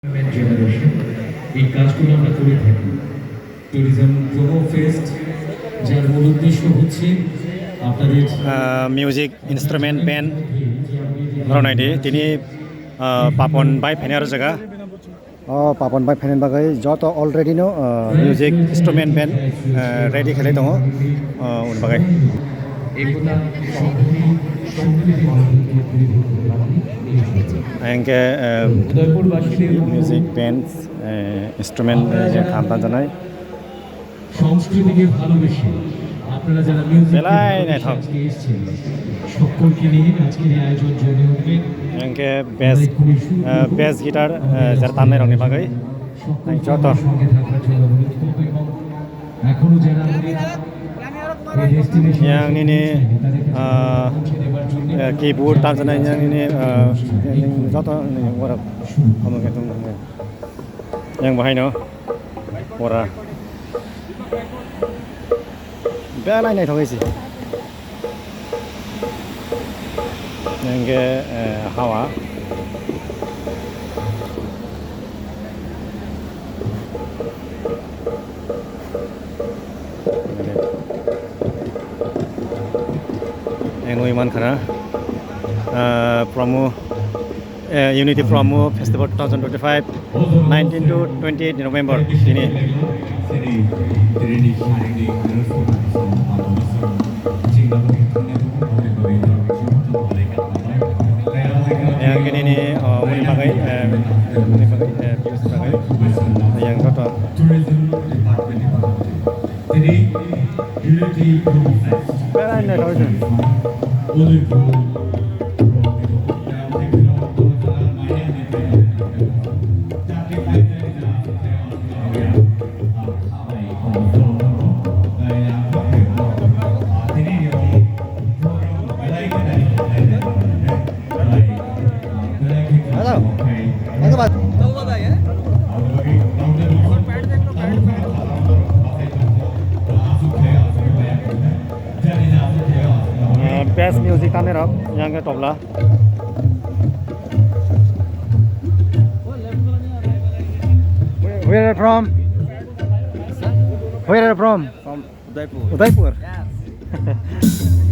Generation এই কাজগুলো আমরা করে থাকি। ট্যুরিজম প্রোমো ফেস্ট যার মূল উদ্দেশ্য হচ্ছে আপনাদের মিউজিক ইনস্ট্রুমেন্ট বেন্ড बनायदि दिनै पापन बाय फाइनार जगह पापन बाय फाइनार बागै जत अलरेडि नो मिउजिक इन्स्ट्रुमेन्ट बेन्ड रेडि खालाय दङ उन बागै एकता संहति সম্প্রীতি आंके উদয়পুরবাসীদের मिउजिक बेन्ड इन्स्ट्रुमेन्ट जे खामता जानाय সংস্কৃতিকে ভালোবেসে আপনারা যারা মিউজিক বেলায় থাক এসেছেন সকলকে নিয়ে আজকের এই আয়োজন জমে উঠবে। आंके बेस गिटार যারা তাননাই রংনি বাগै যত সঙ্গে থাকার জন্য অনুরোধ করব এবং এখনো যারা yang ini keyboard tanjana yang ini jatuh ini orang kamu gitu yang bahaya no orang belai naik thoi sih yang ke hawa Iman Khana promo Unity Promo Festival 2025 19 to 28 November ini yang ini nih muni pakai views pakai yang kata ini Unity Promo Fest beran nih kau Best music kamera yang ke topla. Where are you from? Where are you from? From Udaipur. Udaipur. Yes.